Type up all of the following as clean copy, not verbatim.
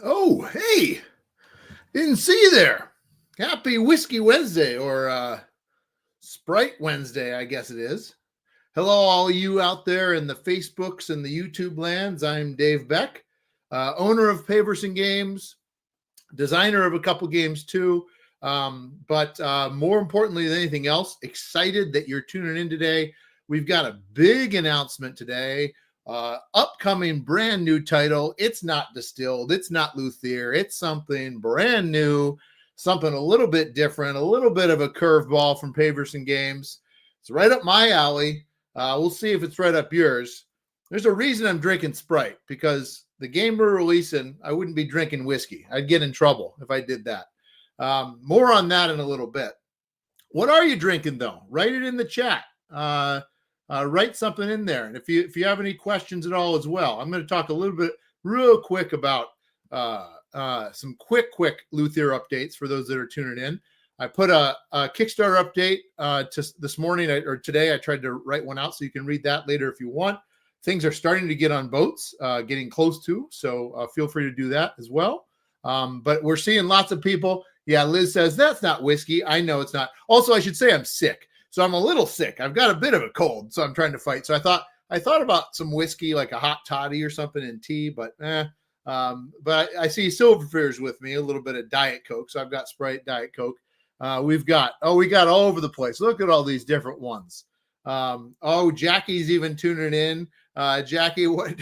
Oh, hey, didn't see you there. Happy Whiskey Wednesday or Sprite Wednesday, I guess it is. Hello, all you out there in the Facebooks and the YouTube lands. I'm Dave Beck, owner of Paverson Games, designer of a couple games too. But more importantly than anything else, excited that you're tuning in today. We've got a big announcement today. Upcoming brand new title. It's not distilled. It's not luthier. It's something brand new, something a little bit different, a little bit of a curveball from Paverson Games. It's right up my alley. We'll see if it's right up yours. There's a reason I'm drinking Sprite, because the game we're releasing, I wouldn't be drinking whiskey. I'd get in trouble if I did that. More on that in a little bit. What are you drinking though? Write it in the chat. Write something in there. And if you have any questions at all as well, I'm going to talk a little bit real quick about some quick luthier updates for those that are tuning in. I put a Kickstarter update to this morning or today. I tried to write one out so you can read that later if you want. Things are starting to get on boats, getting close to, so feel free to do that as well. But we're seeing lots of people. Yeah, Liz says, that's not whiskey. I know it's not. Also, I should say I'm sick. So I'm a little sick. I've got a bit of a cold, so I'm trying to fight. So I thought about some whiskey, like a hot toddy or something in tea, but I see Silverfear's with me, a little bit of Diet Coke. So I've got Sprite, Diet Coke. We got all over the place. Look at all these different ones. Jackie's even tuning in. Jackie, what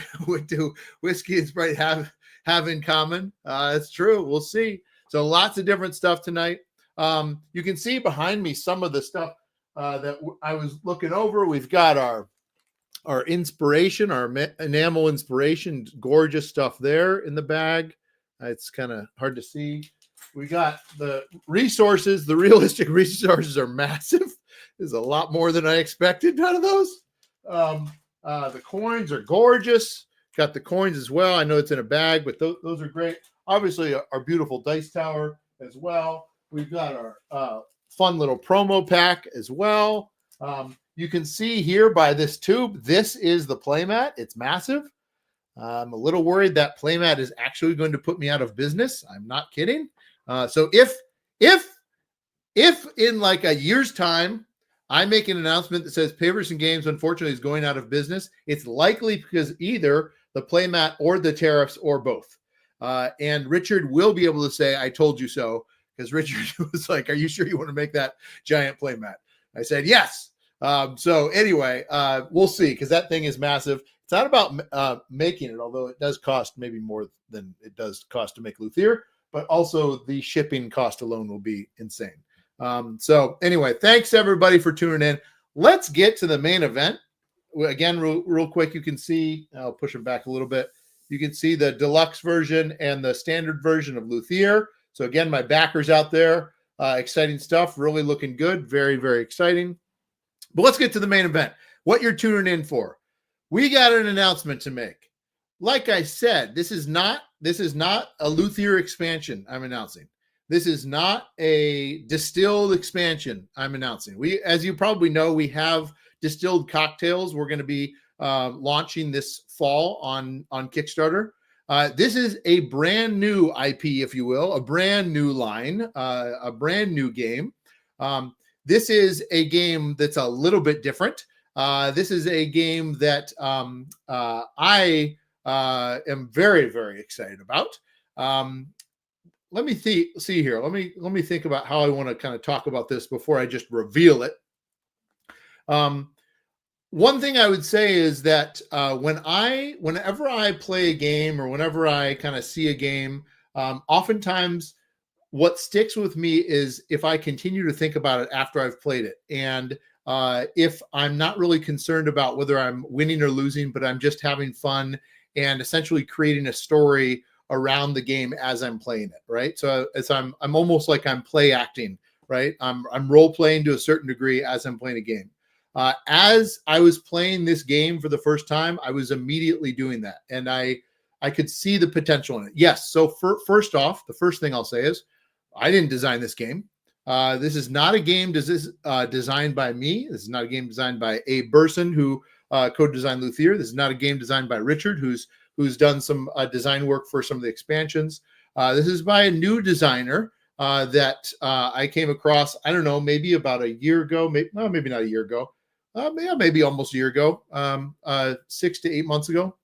do whiskey and Sprite have in common? It's true. We'll see. So lots of different stuff tonight. You can see behind me some of the stuff that I was looking over. We've got our inspiration, our enamel inspiration, gorgeous stuff there in the bag. It's kind of hard to see. We got the resources. The realistic resources are massive. There's a lot more than I expected out of those. The coins are gorgeous. Got the coins as well. I know it's in a bag, but those are great. Obviously, our beautiful dice tower as well. We've got our fun little promo pack as well. You can see here by this tube, this is the playmat. It's massive. I'm a little worried that playmat is actually going to put me out of business. I'm not kidding. So if in like a year's time, I make an announcement that says Paverson Games, unfortunately, is going out of business, it's likely because either the playmat or the tariffs or both. And Richard will be able to say, I told you so, because Richard was like, are you sure you want to make that giant playmat? I said, yes. So anyway, we'll see, because that thing is massive. It's not about making it, although it does cost maybe more than it does cost to make luthier, but also the shipping cost alone will be insane. So anyway, thanks everybody for tuning in. Let's get to the main event. Again, real quick, you can see, I'll push it back a little bit. You can see the deluxe version and the standard version of luthier. So again, my backers out there, exciting stuff, really looking good. Very, very exciting. But let's get to the main event. What you're tuning in for. We got an announcement to make. Like I said, this is not a luthier expansion I'm announcing. This is not a distilled expansion I'm announcing. As you probably know, we have distilled cocktails we're going to be launching this fall on Kickstarter. This is a brand new IP, if you will, a brand new line, a brand new game. This is a game that's a little bit different. This is a game that I am very, very excited about. Let me see here. Let me think about how I want to kind of talk about this before I just reveal it. One thing I would say is that whenever I play a game or whenever I kind of see a game, oftentimes what sticks with me is if I continue to think about it after I've played it. And if I'm not really concerned about whether I'm winning or losing, but I'm just having fun and essentially creating a story around the game as I'm playing it, right? So as I'm almost like I'm play acting, right? I'm role playing to a certain degree as I'm playing a game. As I was playing this game for the first time, I was immediately doing that, and I could see the potential in it. Yes. So first off, the first thing I'll say is I didn't design this game. This is not a game designed by me. This is not a game designed by Paverson, who co-designed Luthier. This is not a game designed by Richard, who's who's done some design work for some of the expansions. This is by a new designer that I came across, I don't know, maybe about a year ago, maybe not a year ago, maybe almost a year ago, 6 to 8 months ago.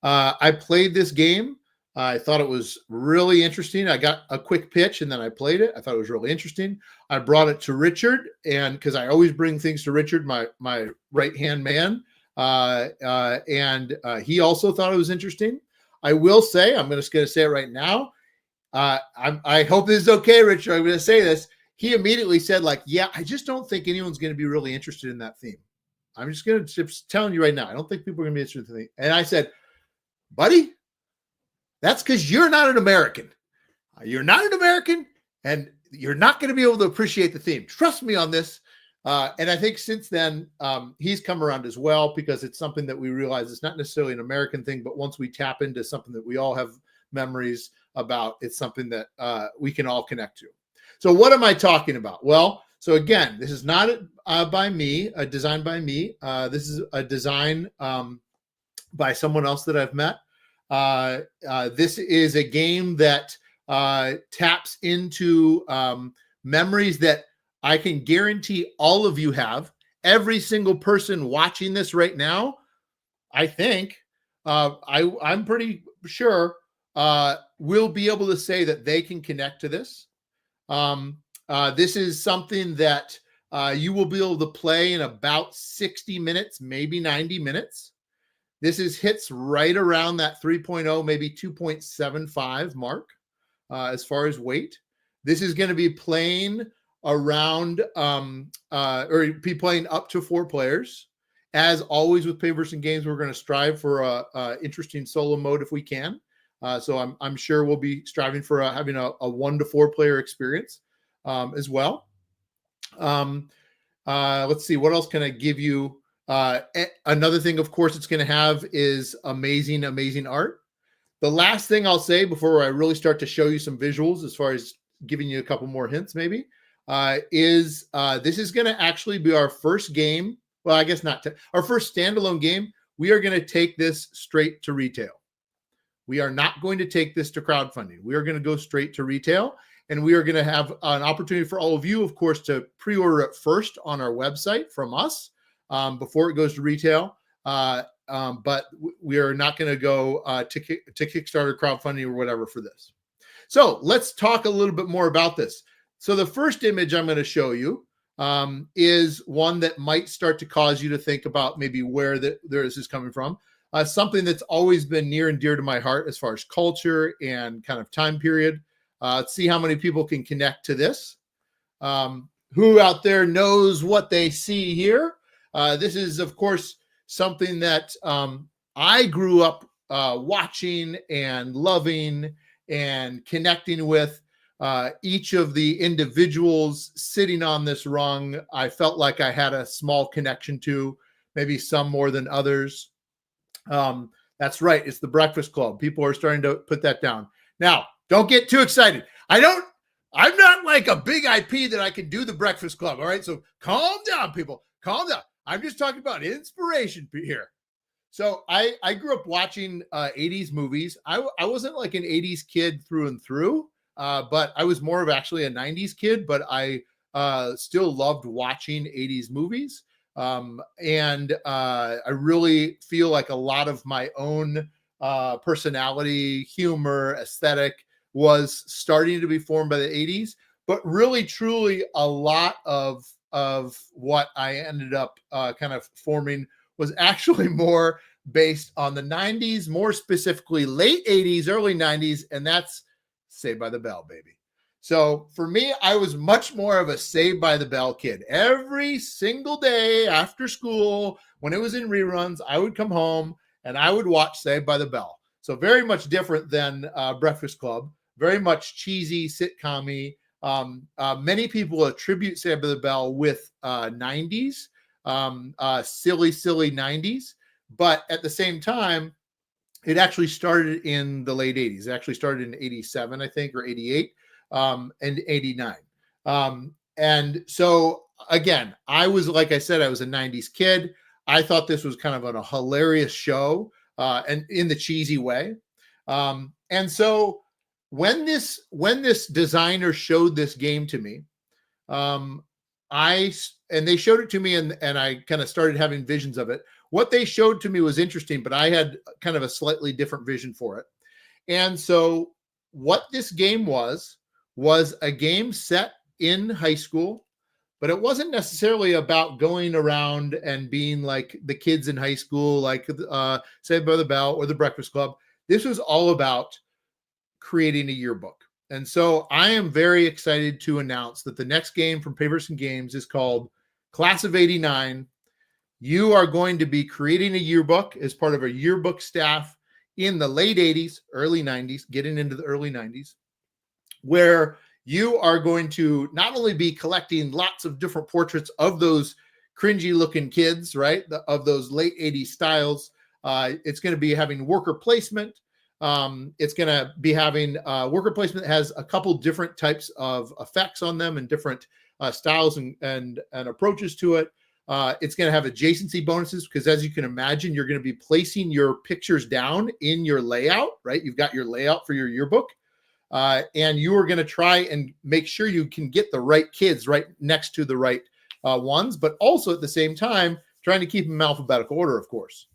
I played this game. I thought it was really interesting. I got a quick pitch and then I played it. I thought it was really interesting. I brought it to Richard, and because I always bring things to Richard, my right-hand man, and he also thought it was interesting. I will say, I'm just going to say it right now. I hope this is okay, Richard. I'm going to say this. He immediately said, like, yeah, I just don't think anyone's going to be really interested in that theme. I'm just telling you right now. I don't think people are going to be interested in the theme. And I said, buddy, that's because you're not an American. You're not an American, and you're not going to be able to appreciate the theme. Trust me on this. And I think since then, he's come around as well, because it's something that we realize it's not necessarily an American thing, but once we tap into something that we all have memories about, it's something that we can all connect to. So what am I talking about? Well, so again, this is not by me, a design by me. This is a design by someone else that I've met. This is a game that taps into memories that I can guarantee all of you have. Every single person watching this right now, I think, I'm pretty sure, will be able to say that they can connect to this. This is something that you will be able to play in about 60 minutes, maybe 90 minutes. This hits right around that 3.0, maybe 2.75 mark as far as weight. This is going to be playing around, or be playing up to 4 players. As always with Paverson games, we're going to strive for a interesting solo mode if we can. So I'm sure we'll be striving for having a 1 to 4 player experience as well. Let's see, what else can I give you? Another thing, of course, it's going to have is amazing, amazing art. The last thing I'll say before I really start to show you some visuals, as far as giving you a couple more hints, maybe, is this is going to actually be our first game. Well, I guess not our first standalone game. We are going to take this straight to retail. We are not going to take this to crowdfunding. We are going to go straight to retail, and we are going to have an opportunity for all of you, of course, to pre-order it first on our website from us before it goes to retail. But we are not going to go to Kickstarter, crowdfunding, or whatever for this. So let's talk a little bit more about this. So the first image I'm going to show you is one that might start to cause you to think about maybe where this is coming from. Something that's always been near and dear to my heart as far as culture and kind of time period. Let's see how many people can connect to this. Who out there knows what they see here? This is, of course, something that I grew up watching and loving and connecting with. Each of the individuals sitting on this rung, I felt like I had a small connection to, maybe some more than others. That's right. It's the Breakfast Club. People are starting to put that down. Now, don't get too excited. I'm not like a big IP that I can do the Breakfast Club. All right. So calm down, people. Calm down. I'm just talking about inspiration here. So I grew up watching 80s movies. I wasn't like an 80s kid through and through, but I was more of actually a 90s kid, but I still loved watching 80s movies. And I really feel like a lot of my own personality, humor, aesthetic was starting to be formed by the 80s, but really, truly a lot of what I ended up kind of forming was actually more based on the 90s, more specifically late 80s, early 90s, and that's Saved by the Bell, baby. So for me, I was much more of a Saved by the Bell kid. Every single day after school, when it was in reruns, I would come home and I would watch Saved by the Bell. So very much different than Breakfast Club, very much cheesy, sitcom-y. Many people attribute Saved by the Bell with 90s, silly 90s. But at the same time, it actually started in the late 80s. It actually started in 87, I think, or 88. And 89. And so again, I was, like I said, I was a 90s kid. I thought this was kind of a hilarious show. and in the cheesy way. And so when this designer showed this game to me, and they showed it to me, and I kind of started having visions of it. What they showed to me was interesting, but I had kind of a slightly different vision for it. And so what this game was a game set in high school, but it wasn't necessarily about going around and being like the kids in high school, like Saved by the Bell or the Breakfast Club. This was all about creating a yearbook. And so I am very excited to announce that the next game from Paverson Games is called Class of '89. You are going to be creating a yearbook as part of a yearbook staff in the late 80s, early 90s, getting into the early 90s, where you are going to not only be collecting lots of different portraits of those cringy looking kids, right, of those late 80s styles. It's going to be having worker placement. It's going to be having worker placement that has a couple different types of effects on them and different styles and approaches to it. It's going to have adjacency bonuses because, as you can imagine, you're going to be placing your pictures down in your layout, right? You've got your layout for your yearbook. And you are going to try and make sure you can get the right kids right next to the right ones, but also at the same time, trying to keep them in alphabetical order, of course.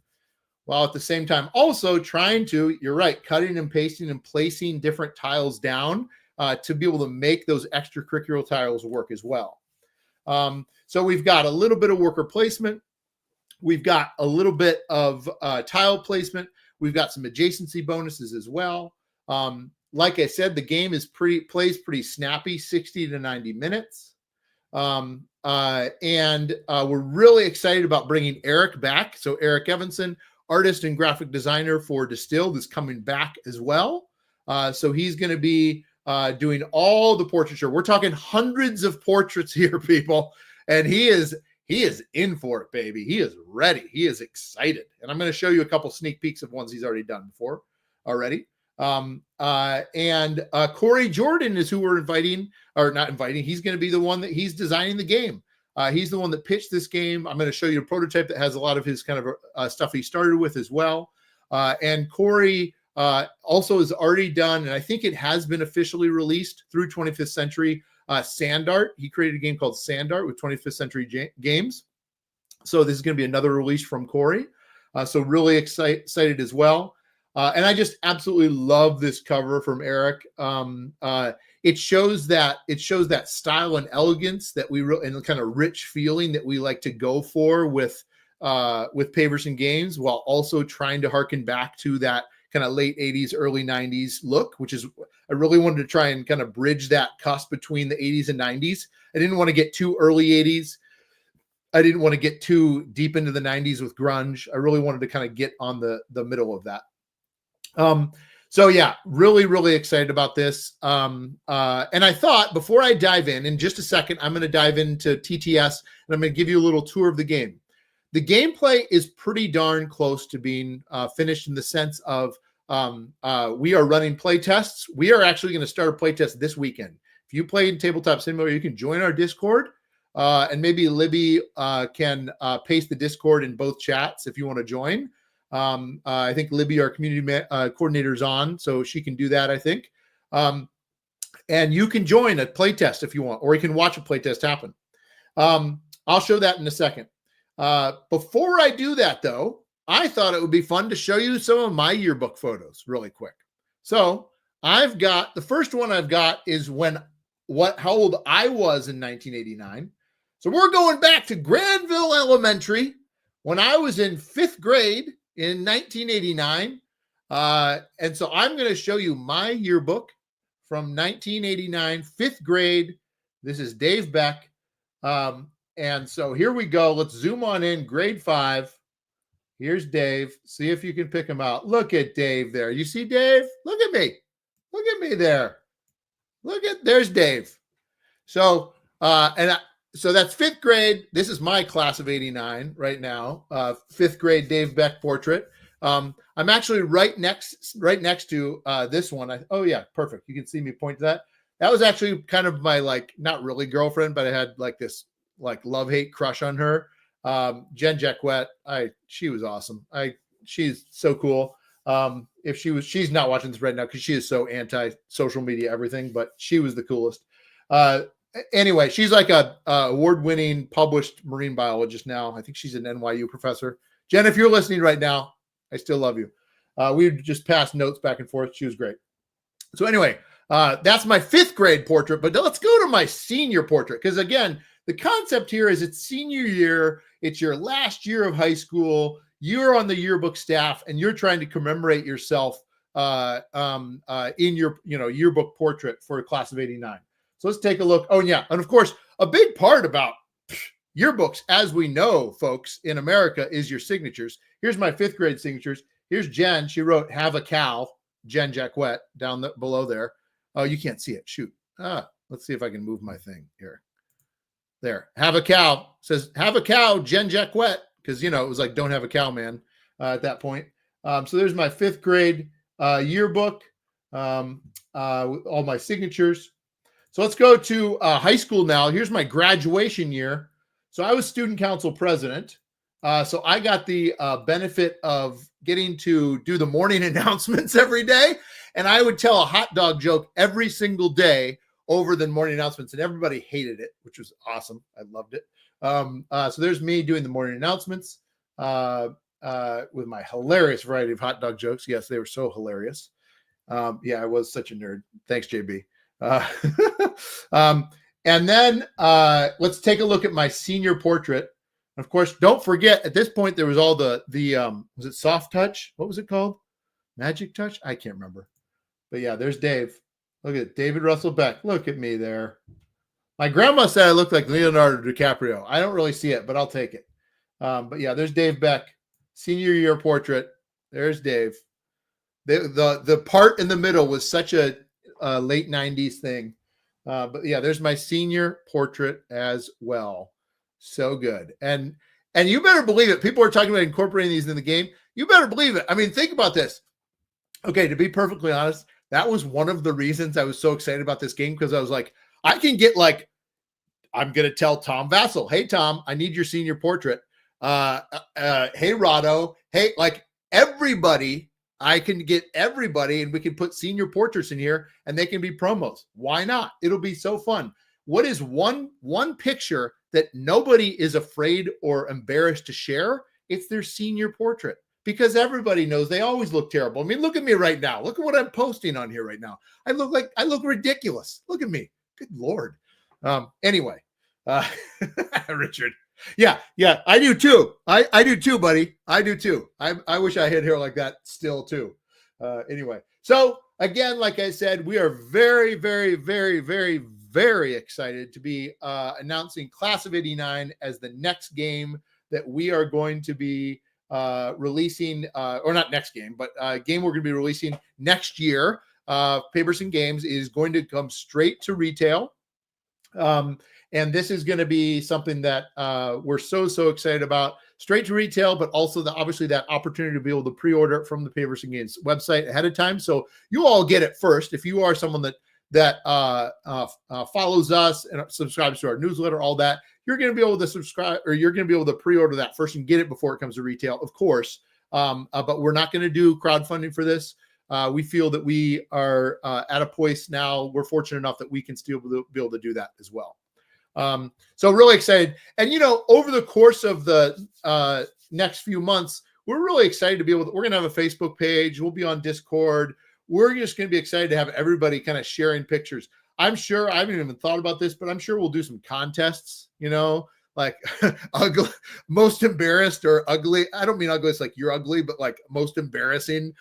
While at the same time, also trying to, you're right, cutting and pasting and placing different tiles down to be able to make those extracurricular tiles work as well. So we've got a little bit of worker placement. We've got a little bit of tile placement. We've got some adjacency bonuses as well. Like I said, the game is plays pretty snappy, 60 to 90 minutes. And we're really excited about bringing Eric back. So Eric Evanson, artist and graphic designer for Distilled, is coming back as well. So he's going to be doing all the portraiture. We're talking hundreds of portraits here, people. And he is in for it, baby. He is ready. He is excited. And I'm going to show you a couple sneak peeks of ones he's already done before already. Corey Jordan is who we're inviting, or not inviting. He's going to be the one that he's designing the game. He's the one that pitched this game. I'm going to show you a prototype that has a lot of his kind of stuff he started with as well. And Corey also has already done, and I think it has been officially released through 25th Century Sand Art. He created a game called Sand Art with 25th Century Games. So this is going to be another release from Corey. So really excited as well. And I just absolutely love this cover from Eric. It shows that style and elegance that we and the kind of rich feeling that we like to go for with Paverson Games, while also trying to harken back to that kind of late 80s, early 90s look, which is, I really wanted to try and kind of bridge that cusp between the 80s and 90s. I didn't want to get too early 80s. I didn't want to get too deep into the 90s with grunge. I really wanted to kind of get on the middle of that. So yeah, really, really excited about this. And I thought before I dive in just a second, I'm going to dive into TTS and I'm going to give you a little tour of the game. The gameplay is pretty darn close to being finished in the sense of we are running play tests. We are actually going to start a play test this weekend. If you play in Tabletop Simulator, you can join our Discord, and maybe Libby can paste the Discord in both chats if you want to join. I think Libby, our community coordinator, is on, so she can do that, I think. And you can join a playtest if you want, or you can watch a playtest happen. I'll show that in a second. Before I do that, though, I thought it would be fun to show you some of my yearbook photos really quick. So I've got, the first one I've got is how old I was in 1989. So we're going back to Granville Elementary when I was in 5th grade in 1989. And so I'm going to show you my yearbook from 1989, 5th grade. This is Dave Beck. And so here we go. Let's zoom on in, grade 5. Here's Dave. See if you can pick him out. Look at Dave there. You see Dave? Look at me. Look at me there. There's Dave. So, so that's 5th grade. This is my class of 89 right now. 5th grade Dave Beck portrait. I'm actually right next to this one. Oh yeah, perfect. You can see me point to that. That was actually kind of my, like, not really girlfriend, but I had like this like love-hate crush on her. Jen Jacquette. She was awesome. she's so cool. If she's not watching this right now because she is so anti social media everything, but she was the coolest. Anyway, she's like a award-winning published marine biologist now. I think she's an NYU professor. Jen, if you're listening right now, I still love you. We just passed notes back and forth. She was great. So anyway, that's my 5th grade portrait, but let's go to my senior portrait. Because again, the concept here is it's senior year. It's your last year of high school. You're on the yearbook staff and you're trying to commemorate yourself in your yearbook portrait for a class of 89. So let's take a look. Oh, yeah. And of course, a big part about yearbooks, as we know, folks, in America is your signatures. Here's my 5th grade signatures. Here's Jen. She wrote, have a cow, Jen Jacquette, down below there. Oh, you can't see it. Shoot. Let's see if I can move my thing here. There. Have a cow. Says, have a cow, Jen Jacquette. Because, it was like, don't have a cow, man, at that point. So there's my 5th grade yearbook with all my signatures. So let's go to high school now. Here's my graduation year. So I was student council president. So I got the benefit of getting to do the morning announcements every day. And I would tell a hot dog joke every single day over the morning announcements. And everybody hated it, which was awesome. I loved it. So there's me doing the morning announcements with my hilarious variety of hot dog jokes. Yes, they were so hilarious. Yeah, I was such a nerd. Thanks, JB. And then let's take a look at my senior portrait. Of course, don't forget, at this point, there was all the was it soft touch? What was it called? Magic touch? I can't remember. But yeah, there's Dave. Look at David Russell Beck. Look at me there. My grandma said I looked like Leonardo DiCaprio. I don't really see it, but I'll take it. But yeah, there's Dave Beck, senior year portrait. There's Dave. The part in the middle was such a late 90s thing. But yeah, there's my senior portrait as well. So good. And you better believe it. People are talking about incorporating these in the game. You better believe it. I mean, think about this. Okay, to be perfectly honest, that was one of the reasons I was so excited about this game, because I was like, I can get I'm going to tell Tom Vassell, hey, Tom, I need your senior portrait. Hey, Rado. Hey, everybody, I can get everybody and we can put senior portraits in here and they can be promos. Why not? It'll be so fun. What is one picture that nobody is afraid or embarrassed to share? It's their senior portrait, because everybody knows they always look terrible. I mean, look at me right now. Look at what I'm posting on here right now. I look ridiculous. Look at me. Good Lord. Anyway, Richard. Yeah, I do too. I do too, buddy. I do too. I wish I had hair like that still too. Anyway, so again, like I said, we are very, very, very, very, very excited to be announcing Class of 89 as the next game that we are going to be releasing, or not next game, but game we're going to be releasing next year. Paverson Games is going to come straight to retail. And this is going to be something that we're so excited about. Straight to retail, but also obviously that opportunity to be able to pre-order it from the Paverson Games website ahead of time. So you all get it first. If you are someone that follows us and subscribes to our newsletter, all that, you're going to be able to subscribe, or you're going to be able to pre-order that first and get it before it comes to retail, of course. But we're not going to do crowdfunding for this. We feel that we are at a place now, we're fortunate enough that we can still be able to do that as well. So really excited. And, over the course of the next few months, we're really excited to be we're going to have a Facebook page. We'll be on Discord. We're just going to be excited to have everybody kind of sharing pictures. I'm sure, I haven't even thought about this, but I'm sure we'll do some contests, like ugly, most embarrassed or ugly. I don't mean ugly, it's like you're ugly, but like most embarrassing,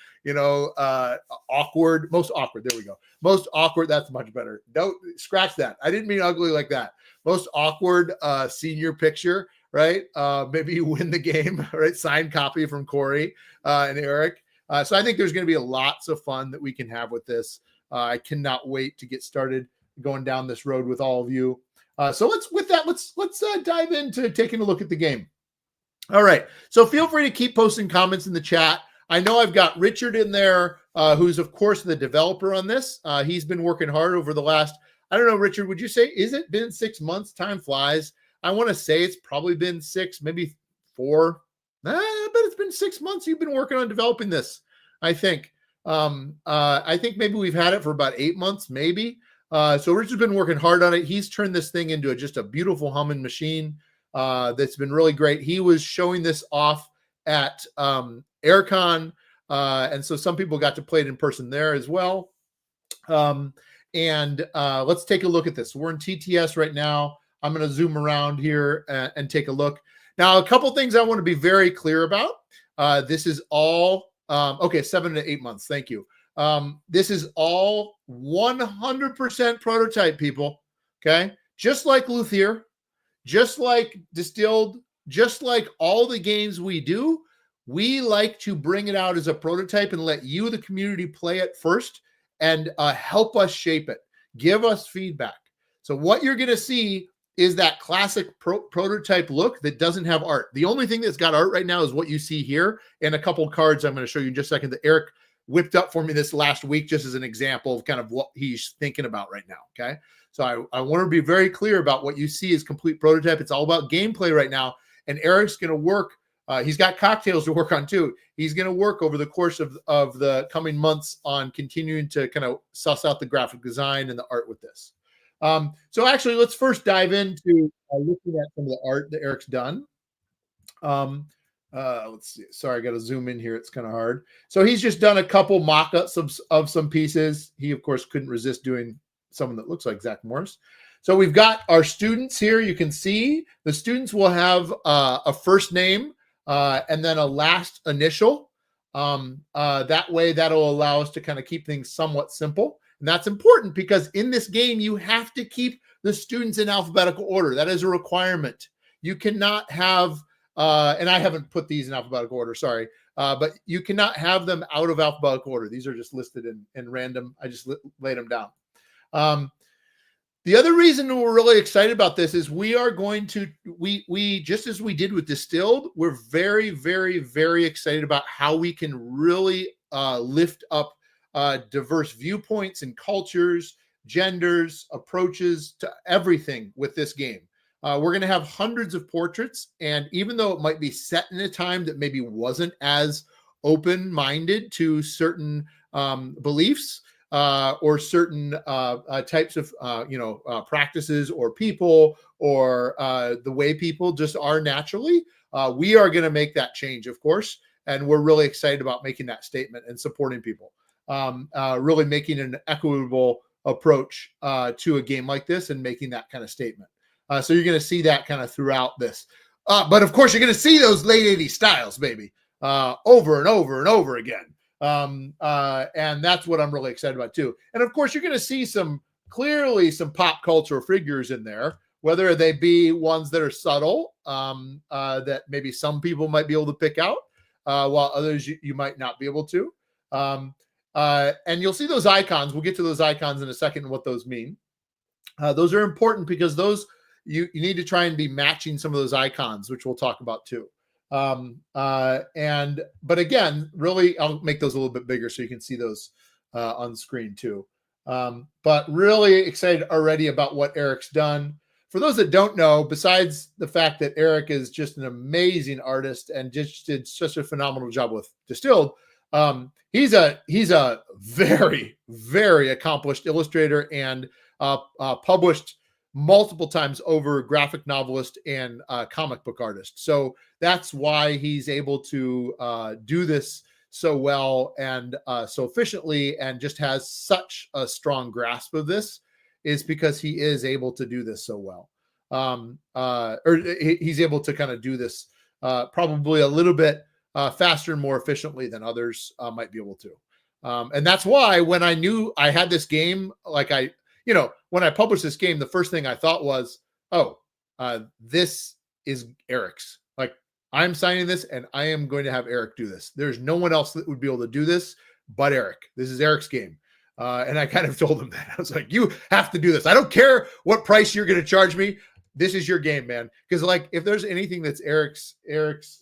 awkward, most awkward. There we go. Most awkward. That's much better. Don't scratch that. I didn't mean ugly like that. Most awkward senior picture, right? Maybe you win the game, right? Signed copy from Corey and Eric. So I think there's going to be lots of fun that we can have with this. I cannot wait to get started going down this road with all of you. So let's dive into taking a look at the game. All right. So feel free to keep posting comments in the chat. I know I've got Richard in there, who's of course the developer on this. He's been working hard over the last, I don't know, Richard, would you say, is it been 6 months? Time flies. I want to say it's probably been 6, maybe 4. I bet it's been 6 months you've been working on developing this, I think. I think maybe we've had it for about 8 months, maybe. So Richard's been working hard on it. He's turned this thing into just a beautiful humming machine that's been really great. He was showing this off at AirCon, and so some people got to play it in person there as well. Let's take a look at this. We're in TTS right now. I'm going to zoom around here and take a look. Now, a couple things I want to be very clear about. This is all, okay, 7 to 8 months. Thank you. This is all 100% prototype, people. Okay. Just like Luthier, just like Distilled, just like all the games we do, we like to bring it out as a prototype and let you, the community, play it first and help us shape it. Give us feedback. So what you're going to see is that classic prototype look that doesn't have art. The only thing that's got art right now is what you see here and a couple cards I'm going to show you in just a second that Eric whipped up for me this last week just as an example of kind of what he's thinking about right now, okay? So I want to be very clear about what you see as complete prototype. It's all about gameplay right now, and Eric's going to work. He's got cocktails to work on too. He's going to work over the course of the coming months on continuing to kind of suss out the graphic design and the art with this. So actually, let's first dive into looking at some of the art that Eric's done. Let's see. Sorry, I got to zoom in here. It's kind of hard. So he's just done a couple mock-ups of some pieces. He, of course, couldn't resist doing someone that looks like Zach Morris. So we've got our students here. You can see the students will have a first name and then a last initial. That way, that'll allow us to kind of keep things somewhat simple. And that's important because in this game, you have to keep the students in alphabetical order. That is a requirement. You cannot have, and I haven't put these in alphabetical order, sorry, but you cannot have them out of alphabetical order. These are just listed in random. I just laid them down. The other reason we're really excited about this is we are going to, we just as we did with Distilled, we're very, very, very excited about how we can really lift up diverse viewpoints and cultures, genders, approaches to everything with this game. We're going to have hundreds of portraits, and even though it might be set in a time that maybe wasn't as open-minded to certain beliefs or certain types of practices or people or the way people just are naturally, we are going to make that change, of course, and we're really excited about making that statement and supporting people. Really making an equitable approach to a game like this and making that kind of statement. So you're going to see that kind of throughout this. But of course, you're going to see those late 80s styles, baby, over and over and over again. And that's what I'm really excited about, too. And of course, you're going to see clearly some pop culture figures in there, whether they be ones that are subtle, that maybe some people might be able to pick out, while others you might not be able to. And you'll see those icons. We'll get to those icons in a second and what those mean. Those are important because those you need to try and be matching some of those icons, which we'll talk about too. But again, really, I'll make those a little bit bigger so you can see those on the screen too. But really excited already about what Eric's done. For those that don't know, besides the fact that Eric is just an amazing artist and just did such a phenomenal job with Distilled, he's a very, very accomplished illustrator and published multiple times over graphic novelist and comic book artist. So that's why he's able to do this so well and so efficiently and just has such a strong grasp of this, is because he is able to do this so well. Or he's able to kind of do this probably a little bit faster and more efficiently than others might be able to. And that's why when I knew I had this game, when I published this game, the first thing I thought was, this is Eric's. Like, I'm signing this and I am going to have Eric do this. There's no one else that would be able to do this but Eric. This is Eric's game. And I kind of told him that. I was like, you have to do this. I don't care what price you're going to charge me. This is your game, man. Because like, if there's anything that's Eric's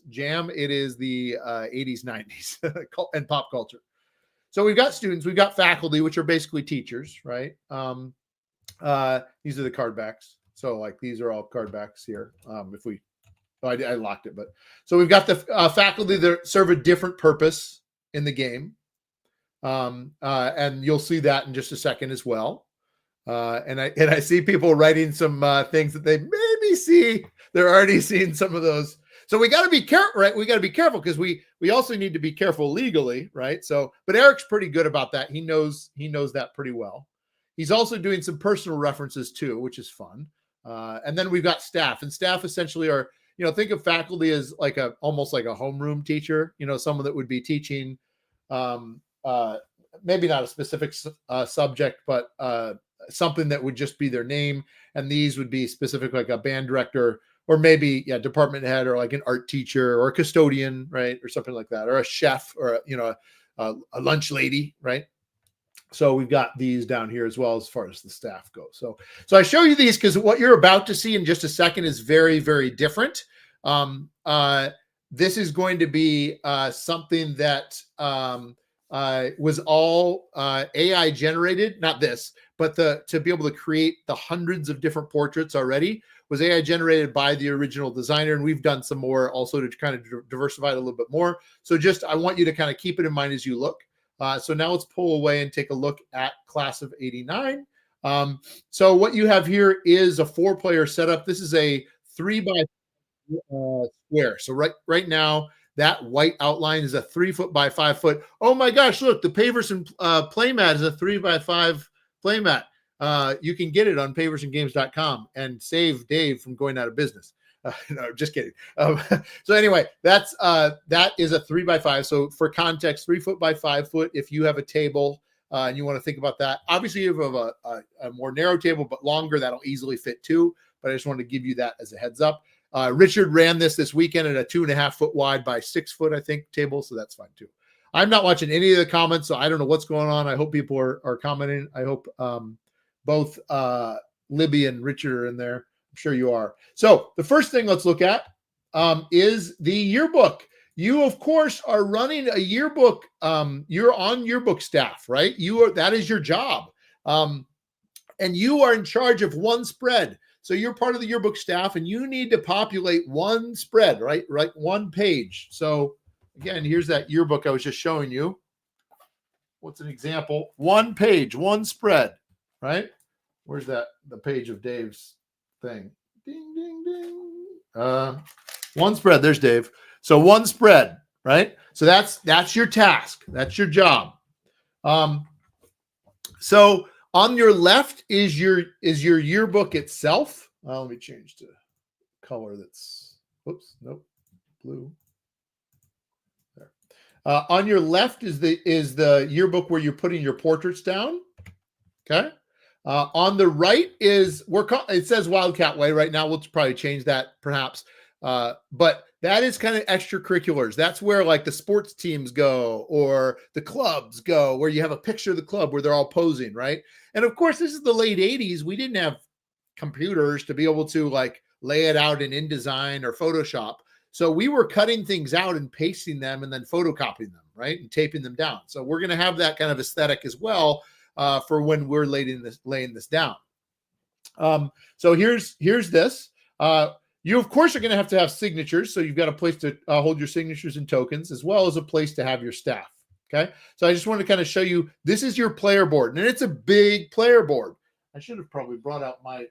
jam, it is the 80s, 90s and pop culture. So we've got students, we've got faculty, which are basically teachers, right? These are the card backs. So like, these are all card backs here. If we Oh, I locked it, but so we've got the faculty that serve a different purpose in the game. And you'll see that in just a second as well. And I see people writing some things that they maybe see. They're already seeing some of those. So we got to be careful, right? We got to be careful because we also need to be careful legally, right? So, but Eric's pretty good about that. He knows that pretty well. He's also doing some personal references too, which is fun. And then we've got staff, and staff essentially are, think of faculty as like almost like a homeroom teacher, someone that would be teaching, maybe not a specific subject, but something that would just be their name. And these would be specific, like a band director, or maybe department head, or like an art teacher, or a custodian, right, or something like that, or a chef, or a lunch lady, right? So we've got these down here as well as far as the staff goes. So I show you these because what you're about to see in just a second is very, very different. This is going to be something that was all AI generated. Not this, but to be able to create the hundreds of different portraits already was AI generated by the original designer. And we've done some more also to kind of diversify it a little bit more. So I want you to kind of keep it in mind as you look. So now let's pull away and take a look at class of 89. So what you have here is a 4-player setup. This is a 3x square. So right now, that white outline is a 3-foot by 5-foot. Oh my gosh, look, the Paverson playmat is a 3x5 playmat. You can get it on paversongames.com and save Dave from going out of business. No, just kidding. So anyway, that is a 3x5. So for context, 3-foot by 5-foot. If you have a table and you want to think about that, obviously you have a more narrow table, but longer, that'll easily fit too. But I just wanted to give you that as a heads up. Richard ran this weekend at a 2.5-foot wide by 6-foot, I think, table. So that's fine too. I'm not watching any of the comments, so I don't know what's going on. I hope people are commenting. I hope both Libby and Richard are in there. I'm sure you are. So the first thing let's look at is the yearbook. You, of course, are running a yearbook. You're on yearbook staff, right? That is your job. And you are in charge of one spread. So you're part of the yearbook staff, and you need to populate one spread, right? One page. So again, here's that yearbook I was just showing you. What's an example? One page, one spread, right? Where's the page of Dave's thing? Ding, ding, ding. One spread. There's Dave. So one spread, right? So that's your task. That's your job. So on your left is your yearbook itself. Let me change to color. Whoops, nope, blue. There. On your left is the yearbook where you're putting your portraits down. Okay. On the right is it says Wildcat Way right now. We'll probably change that perhaps. But that is kind of extracurriculars. That's where like the sports teams go or the clubs go, where you have a picture of the club where they're all posing, right? And of course, this is the late 80s. We didn't have computers to be able to like lay it out in InDesign or Photoshop. So we were cutting things out and pasting them and then photocopying them, right? And taping them down. So we're going to have that kind of aesthetic as well for when we're laying this down. So here's this. You, of course, are going to have signatures. So you've got a place to hold your signatures and tokens, as well as a place to have your staff. Okay. So I just want to kind of show you, this is your player board, and it's a big player board. I should have probably brought out my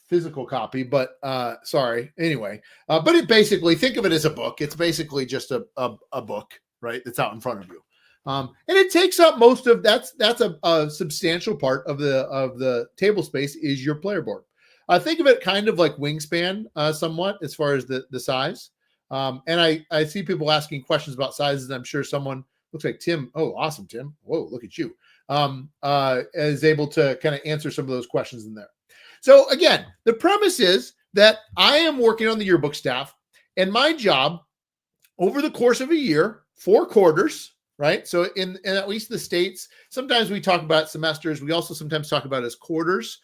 physical copy, but sorry. Anyway, but it basically, think of it as a book. It's basically just a book, right? That's out in front of you. And it takes up most of that's a substantial part of the table space is your player board. Think of it kind of like Wingspan somewhat as far as the size. And I see people asking questions about sizes. I'm sure someone looks like Tim. Oh, awesome, Tim. Whoa, look at you. Is able to kind of answer some of those questions in there. So again, the premise is that I am working on the yearbook staff, and my job over the course of a year, 4 quarters, right? So in at least the States, sometimes we talk about semesters. We also sometimes talk about as quarters.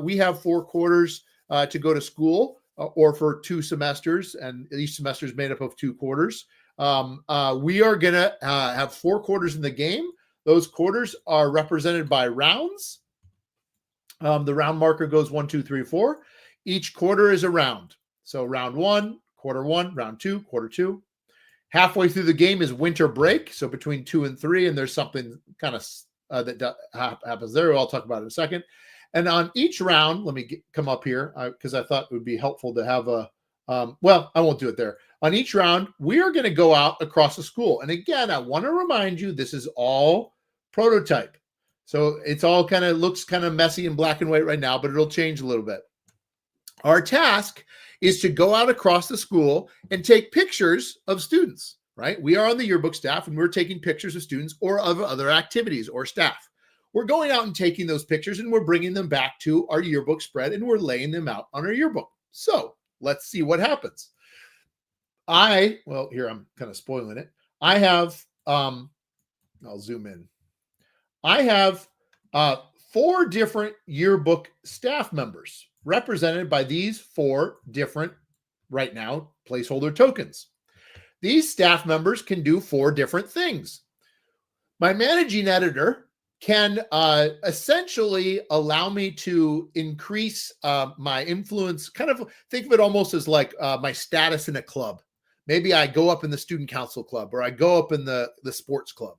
We have 4 quarters to go to school or for 2 semesters, and each semester is made up of 2 quarters. We are going to have 4 quarters in the game. Those quarters are represented by rounds. The round marker goes 1, 2, 3, 4. Each quarter is a round. So round 1, quarter one, round two, quarter two. Halfway through the game is winter break. So between 2 and 3, and there's something kind of that happens there. I'll talk about it in a second. And on each round, let me come up here because I thought it would be helpful to have a, well, I won't do it there. On each round, we are going to go out across the school. And again, I want to remind you, this is all prototype. So it's all kind of looks kind of messy and black and white right now, but it'll change a little bit. Our task is to go out across the school and take pictures of students, right? We are on the yearbook staff and we're taking pictures of students or of other activities or staff. We're going out and taking those pictures and we're bringing them back to our yearbook spread and we're laying them out on our yearbook. So let's see what happens. Well, here I'm kind of spoiling it. I have, I'll zoom in. I have 4 different yearbook staff members represented by these 4 different, right now, placeholder tokens. These staff members can do 4 different things. My managing editor can essentially allow me to increase my influence, kind of think of it almost as like my status in a club. Maybe I go up in the student council club or I go up in the sports club.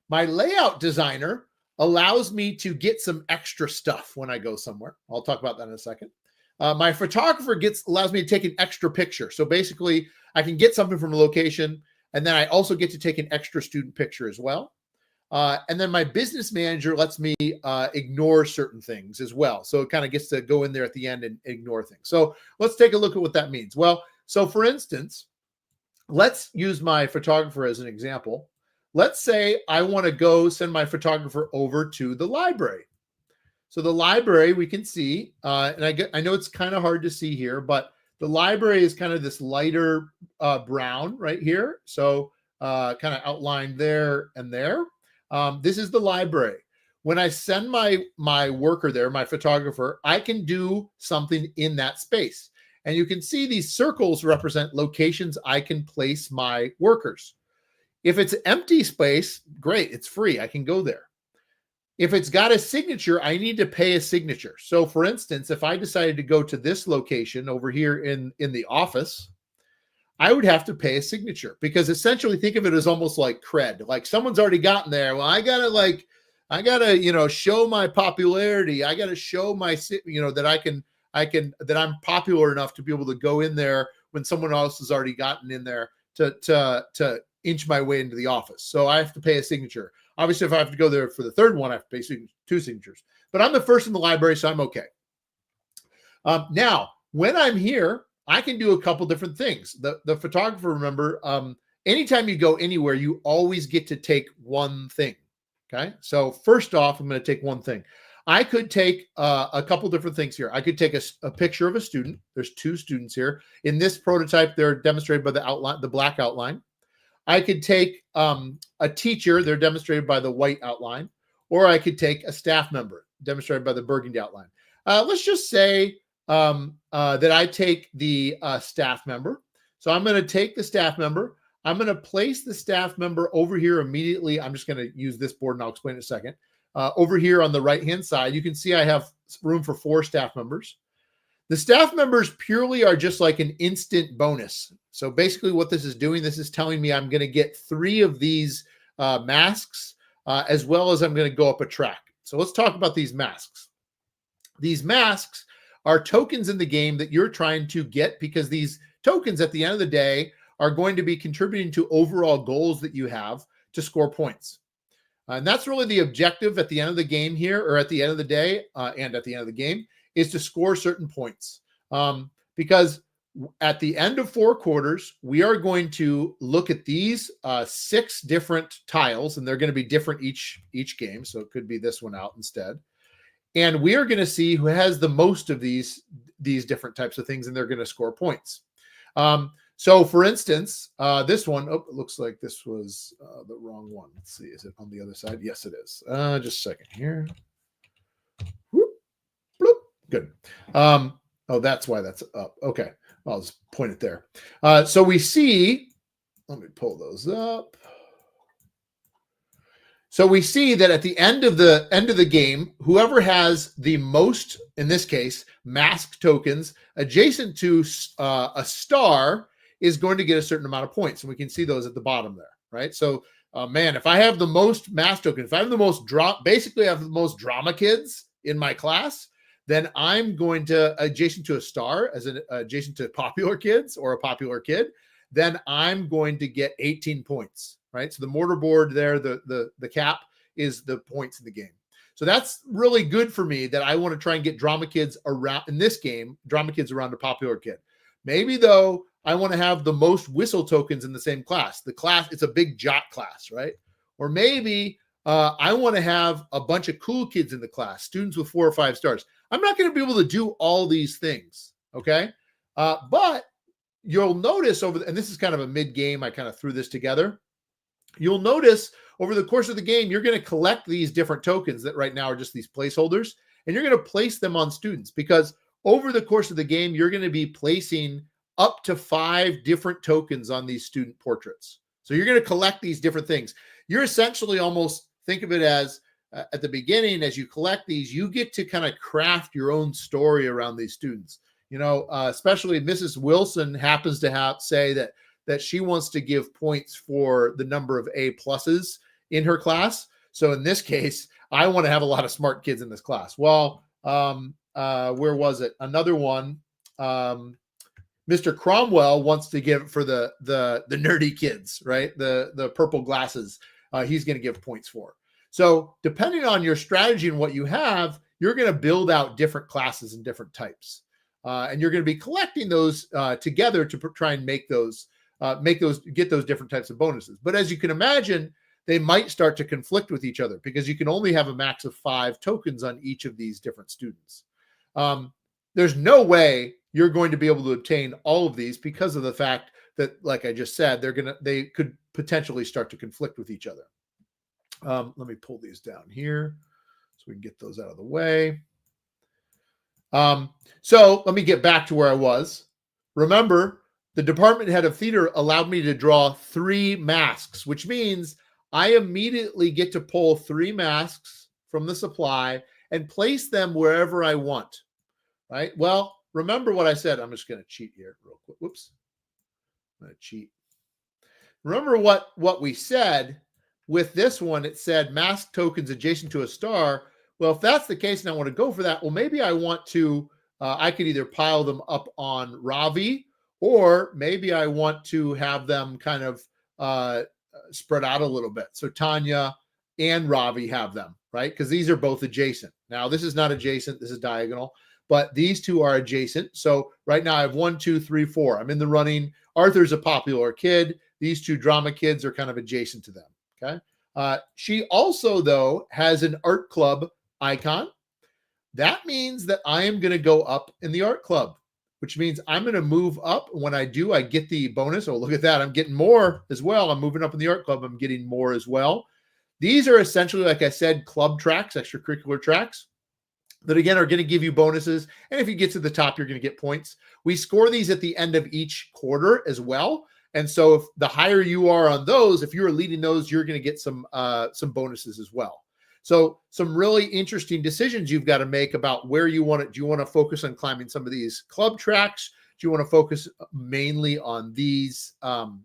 My layout designer allows me to get some extra stuff when I go somewhere. I'll talk about that in a second. My photographer allows me to take an extra picture. So basically, I can get something from a location, and then I also get to take an extra student picture as well. And then my business manager lets me ignore certain things as well. So it kind of gets to go in there at the end and ignore things. So let's take a look at what that means. Well, so for instance, let's use my photographer as an example. Let's say I want to go send my photographer over to the library. So the library, we can see, and I know it's kind of hard to see here, but the library is kind of this lighter brown right here. So kind of outlined there and there. This is the library. When I send my worker there, my photographer, I can do something in that space. And you can see these circles represent locations I can place my workers. If it's empty space, great, it's free. I can go there. If it's got a signature, I need to pay a signature. So for instance, if I decided to go to this location over here in the office, I would have to pay a signature because essentially think of it as almost like cred. Like someone's already gotten there. Well, I gotta, show my popularity. I gotta show my, that I'm popular enough to be able to go in there when someone else has already gotten in there to inch my way into the office. So I have to pay a signature. Obviously, if I have to go there for the third one, I have to pay 2 signatures. But I'm the first in the library, so I'm okay. Now, when I'm here, I can do a couple different things. The photographer, remember, anytime you go anywhere, you always get to take one thing. Okay. So first off, I'm going to take one thing. I could take a couple different things here. I could take a picture of a student. There's 2 students here. In this prototype, they're demonstrated by the outline, the black outline. I could take a teacher. They're demonstrated by the white outline. Or I could take a staff member demonstrated by the burgundy outline. Let's just say that I take the staff member. So I'm going to take the staff member. I'm going to place the staff member over here immediately. I'm just going to use this board and I'll explain in a second. Over here on the right-hand side, you can see I have room for 4 staff members. The staff members purely are just like an instant bonus. So basically what this is doing, this is telling me I'm going to get 3 of these masks, as well as I'm going to go up a track. So let's talk about these masks. These masks are tokens in the game that you're trying to get because these tokens at the end of the day are going to be contributing to overall goals that you have to score points. And that's really the objective at the end of the game here, or at the end of the day and at the end of the game, is to score certain points. Because at the end of 4 quarters, we are going to look at these 6 different tiles, and they're going to be different each game. So it could be this one out instead. And we are going to see who has the most of these different types of things, and they're going to score points. So for instance, this one, it looks like this was the wrong one. Let's see, is it on the other side? Yes, it is. Just a second here. Whoop, bloop. Good. Oh, that's why that's up. Okay, I'll just point it there. So we see, let me pull those up. So we see that at the end of the game, whoever has the most, in this case, mask tokens adjacent to a star is going to get a certain amount of points. And we can see those at the bottom there, right? So, man, if I have the most mask tokens, if I have the most basically I have the most drama kids in my class, then I'm going to, adjacent to a star, as an adjacent to popular kids or a popular kid, then I'm going to get 18 points, right? So the mortarboard there, the cap is the points in the game. So that's really good for me, that I want to try and get drama kids around in this game, drama kids around a popular kid. Maybe though, I want to have the most whistle tokens in the same class. The class, it's a big jock class, right? Or maybe I want to have a bunch of cool kids in the class, students with 4 or 5 stars. I'm not going to be able to do all these things, okay? But you'll notice and this is kind of a mid-game, I kind of threw this together. You'll notice over the course of the game, you're going to collect these different tokens that right now are just these placeholders, and you're going to place them on students, because over the course of the game, you're going to be placing up to 5 different tokens on these student portraits. So you're going to collect these different things. You're essentially almost, think of it as at the beginning, as you collect these, you get to kind of craft your own story around these students. You know, especially Mrs. Wilson happens to say that she wants to give points for the number of A pluses in her class. So in this case, I want to have a lot of smart kids in this class. Well, where was it? Another one. Mr. Cromwell wants to give for the nerdy kids, right? The purple glasses. He's going to give points for. So depending on your strategy and what you have, you're going to build out different classes and different types. And you're going to be collecting those together to try and get those different types of bonuses. But as you can imagine, they might start to conflict with each other, because you can only have a max of 5 tokens on each of these different students. There's no way you're going to be able to obtain all of these, because of the fact that, like I just said, they could potentially start to conflict with each other. Let me pull these down here so we can get those out of the way. So let me get back to where I was. Remember, the department head of theater allowed me to draw 3 masks, which means I immediately get to pull 3 masks from the supply and place them wherever I want, right? Well, remember what I said. I'm just going to cheat here real quick. Whoops. I'm going to cheat. Remember what we said with this one. It said mask tokens adjacent to a star. Well, if that's the case and I want to go for that, well, maybe I want to, I could either pile them up on Ravi, or maybe I want to have them kind of spread out a little bit. So Tanya and Ravi have them, right? Because these are both adjacent. Now, this is not adjacent. This is diagonal, but these 2 are adjacent. So right now I have 1, 2, 3, 4. I'm in the running. Arthur's a popular kid. These 2 drama kids are kind of adjacent to them, okay? She also, though, has an art club icon. That means that I am going to go up in the art club, which means I'm going to move up. When I do, I get the bonus. Oh, look at that. I'm getting more as well. I'm moving up in the art club. I'm getting more as well. These are essentially, like I said, club tracks, extracurricular tracks that, again, are going to give you bonuses. And if you get to the top, you're going to get points. We score these at the end of each quarter as well. And so if the higher you are on those, if you're leading those, you're going to get some bonuses as well. So some really interesting decisions you've got to make about where you want it. Do you want to focus on climbing some of these club tracks? Do you want to focus mainly on these end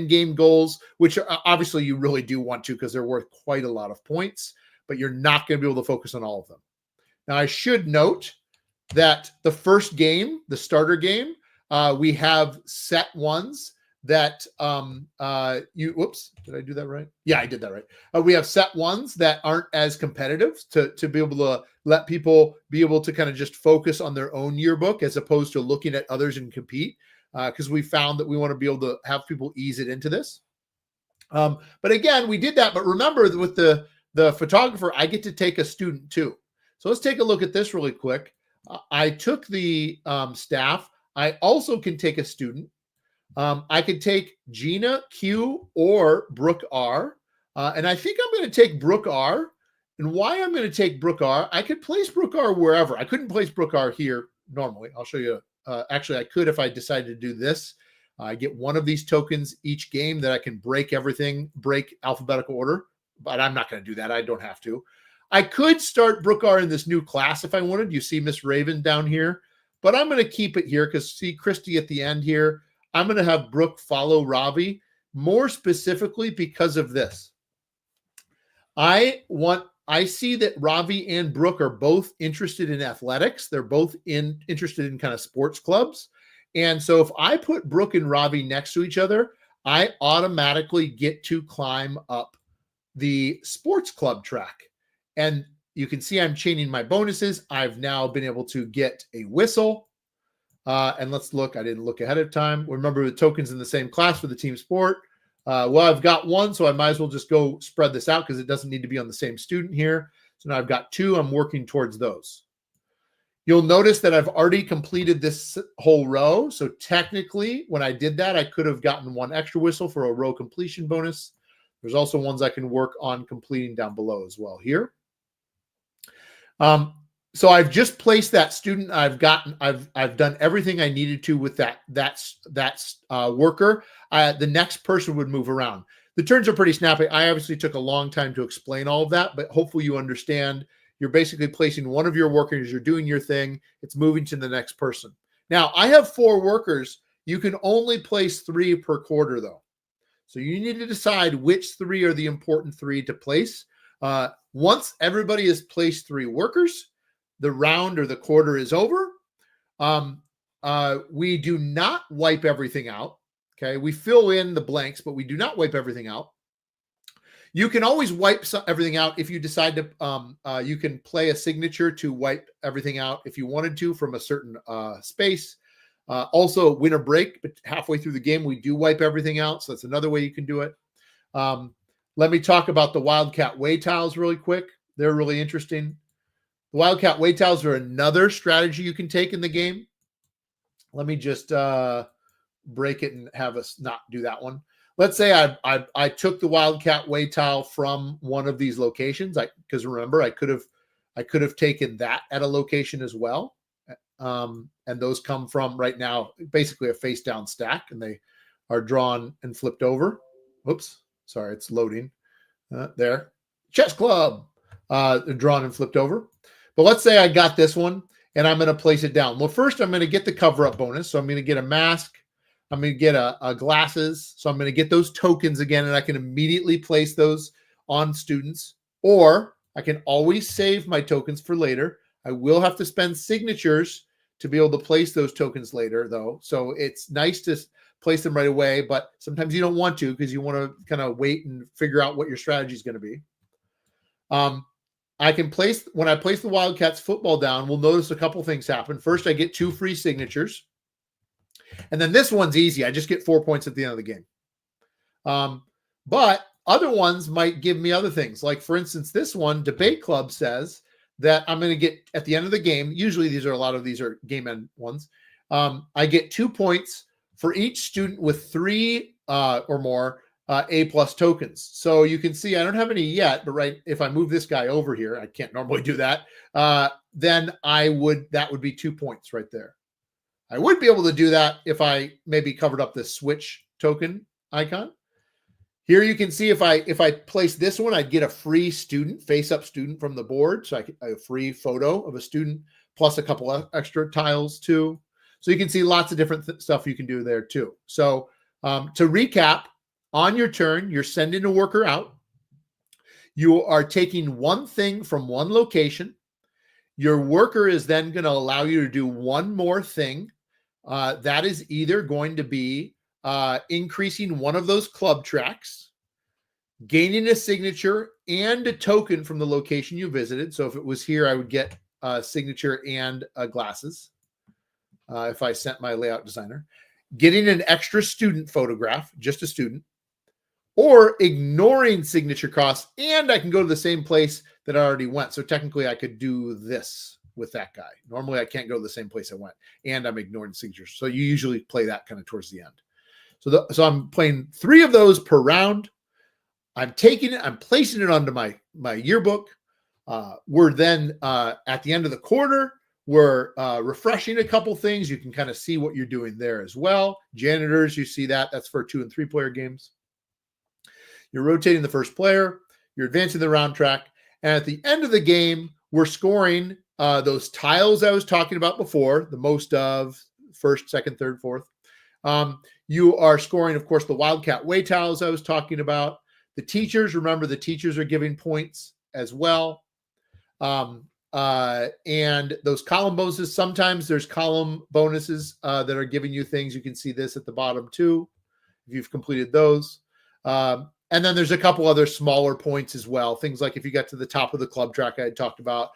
game goals, which obviously you really do want to, because they're worth quite a lot of points, but you're not going to be able to focus on all of them. Now, I should note that the first game, the starter game, we have set ones that whoops, did I do that right? Yeah, I did that right. We have set ones that aren't as competitive to be able to let people be able to kind of just focus on their own yearbook, as opposed to looking at others and compete, because we found that we want to be able to have people ease it into this. But again, we did that. But remember, with the photographer, I get to take a student too. So let's take a look at this really quick. I took the staff. I also can take a student. I could take Gina Q or Brooke R. And I think I'm going to take Brooke R. And why I'm going to take Brooke R, I could place Brooke R wherever. I couldn't place Brooke R here normally. I'll show you. Actually, I could if I decided to do this. I get one of these tokens each game that I can break alphabetical order, but I'm not going to do that. I don't have to. I could start Brookar in this new class if I wanted. You see Miss Raven down here, but I'm going to keep it here because see Christy at the end here. I'm going to have Brooke follow Ravi more specifically because of this. I see that Ravi and Brooke are both interested in athletics. They're both interested in kind of sports clubs. And so if I put Brooke and Ravi next to each other, I automatically get to climb up the sports club track. And you can see I'm chaining my bonuses. I've now been able to get a whistle. And let's look. I didn't look ahead of time. Remember the tokens in the same class for the team sport. Well, I've got one, so I might as well just go spread this out because it doesn't need to be on the same student here. So now I've got two. I'm working towards those. You'll notice that I've already completed this whole row. So technically, when I did that, I could have gotten one extra whistle for a row completion bonus. There's also ones I can work on completing down below as well here. So I've just placed that student. I've done everything I needed to with that worker. The next person would move around. The turns are pretty snappy. I obviously took a long time to explain all of that, but hopefully you understand. You're basically placing one of your workers. You're doing your thing. It's moving to the next person. Now I have 4 workers. You can only place 3 per quarter though. So you need to decide which 3 are the important 3 to place. Once everybody has placed 3 workers, the round or the quarter is over. We do not wipe everything out. Okay. We fill in the blanks, but we do not wipe everything out. You can always wipe everything out if you decide to, you can play a signature to wipe everything out if you wanted to from a certain space. Also win a break, but halfway through the game, we do wipe everything out. So that's another way you can do it. Let me talk about the Wildcat Way tiles really quick. They're really interesting. The Wildcat Way tiles are another strategy you can take in the game. Let me just break it and have us not do that one. Let's say I took the Wildcat Way tile from one of these locations. Because remember, I could have taken that at a location as well. And those come from right now, basically a face down stack, and they are drawn and flipped over. Oops, sorry, it's loading. There, chess club. They're drawn and flipped over. But let's say I got this one and I'm going to place it down. Well, first I'm going to get the cover up bonus. So I'm going to get a mask. I'm going to get a glasses. So I'm going to get those tokens again, and I can immediately place those on students, or I can always save my tokens for later. I will have to spend signatures to be able to place those tokens later though. So it's nice to place them right away, but sometimes you don't want to because you want to kind of wait and figure out what your strategy is going to be. I can place, when I place the Wildcats football down, we'll notice a couple things happen. First, I get 2 free signatures. And then this one's easy. I just get 4 points at the end of the game. But other ones might give me other things. Like, for instance, this one, Debate Club says that I'm going to get, at the end of the game, usually a lot of these are game end ones. I get 2 points for each student with 3 or more A+ tokens. So you can see I don't have any yet, but right, if I move this guy over here, I can't normally do that. Then that would be 2 points right there. I would be able to do that if I maybe covered up this switch token icon. Here you can see if I place this one, I'd get a free student, face-up student from the board. So I get a free photo of a student plus a couple of extra tiles too. So you can see lots of different stuff you can do there too. So to recap, on your turn, you're sending a worker out. You are taking one thing from one location. Your worker is then going to allow you to do one more thing. That is either going to be increasing one of those club tracks, gaining a signature and a token from the location you visited. So if it was here, I would get a signature and glasses if I sent my layout designer. Getting an extra student photograph, just a student, or ignoring signature costs, and I can go to the same place that I already went. So technically I could do this with that guy. Normally I can't go to the same place I went, and I'm ignoring signatures. So you usually play that kind of towards the end. So I'm playing 3 of those per round. I'm taking it, I'm placing it onto my yearbook. We're then at the end of the quarter, We're refreshing a couple things. You can kind of see what you're doing there as well. Janitors, you see that. That's for 2 and 3 player games. You're rotating the first player. You're advancing the round track. And at the end of the game, we're scoring those tiles I was talking about before, the most of first, second, third, fourth. You are scoring, of course, the Wildcat Way tiles I was talking about. The teachers, remember, the teachers are giving points as well. And those column bonuses, sometimes there's column bonuses that are giving you things. You can see this at the bottom too, if you've completed those. And then there's a couple other smaller points as well. Things like if you got to the top of the club track I had talked about,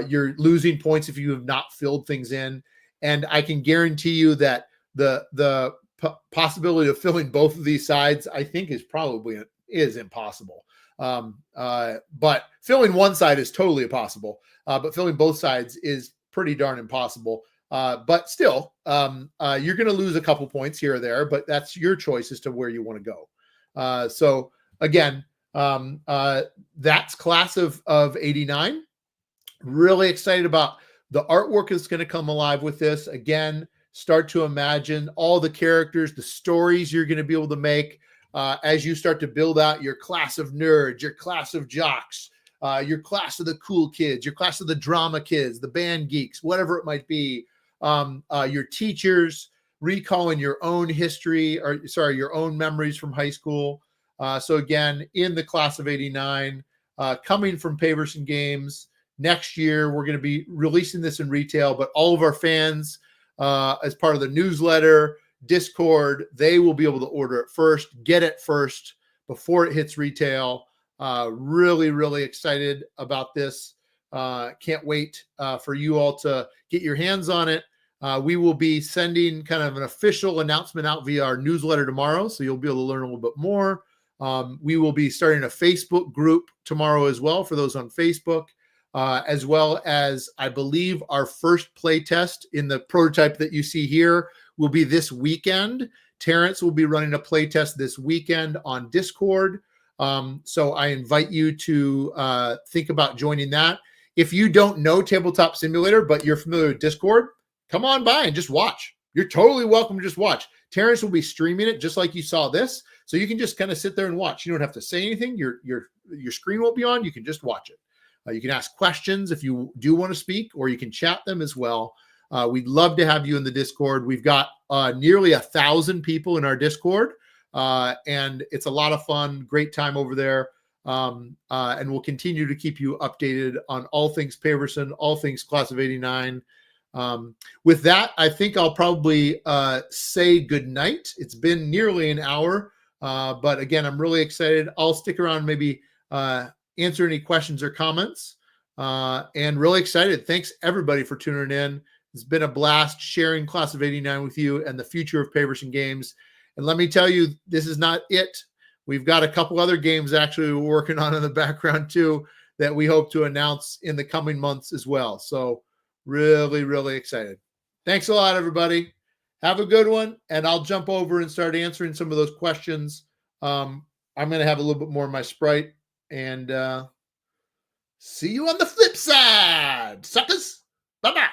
you're losing points if you have not filled things in. And I can guarantee you that the possibility of filling both of these sides, I think, is impossible. But filling one side is totally impossible. But filling both sides is pretty darn impossible. But still, you're going to lose a couple points here or there, but that's your choice as to where you want to go. So again, that's class of 89. Really excited about the artwork that's going to come alive with this. Again, start to imagine all the characters, the stories you're going to be able to make as you start to build out your class of nerds, your class of jocks, your class of the cool kids, your class of the drama kids, the band geeks, whatever it might be, your teachers, recalling your own history, your own memories from high school. So again, in the class of 89, coming from Paverson Games. Next year, we're going to be releasing this in retail, but all of our fans, as part of the newsletter, Discord, they will be able to order it first, get it first before it hits retail. Really, really excited about this. Can't wait for you all to get your hands on it. We will be sending kind of an official announcement out via our newsletter tomorrow, so you'll be able to learn a little bit more. We will be starting a Facebook group tomorrow as well for those on Facebook, as well as, I believe, our first play test in the prototype that you see here will be this weekend. Terrence will be running a play test this weekend on Discord. So I invite you to think about joining that. If you don't know Tabletop Simulator, but you're familiar with Discord, come on by and just watch. You're totally welcome to just watch. Terrence will be streaming it just like you saw this. So you can just kind of sit there and watch. You don't have to say anything. Your screen won't be on. You can just watch it. You can ask questions if you do want to speak, or you can chat them as well. We'd love to have you in the Discord. We've got nearly 1,000 people in our Discord, and it's a lot of fun. Great time over there. And we'll continue to keep you updated on all things Paverson, all things class of 89. With that, I think I'll probably say goodnight. It's been nearly an hour, but again, I'm really excited. I'll stick around, maybe answer any questions or comments, and really excited. Thanks everybody for tuning in. It's been a blast sharing class of 89 with you and the future of Paverson Games. And let me tell you, this is not it. We've got a couple other games actually we're working on in the background too that we hope to announce in the coming months as well. So really, really excited. Thanks a lot, everybody. Have a good one. And I'll jump over and start answering some of those questions. I'm going to have a little bit more of my Sprite, and see you on the flip side, suckers. Bye-bye.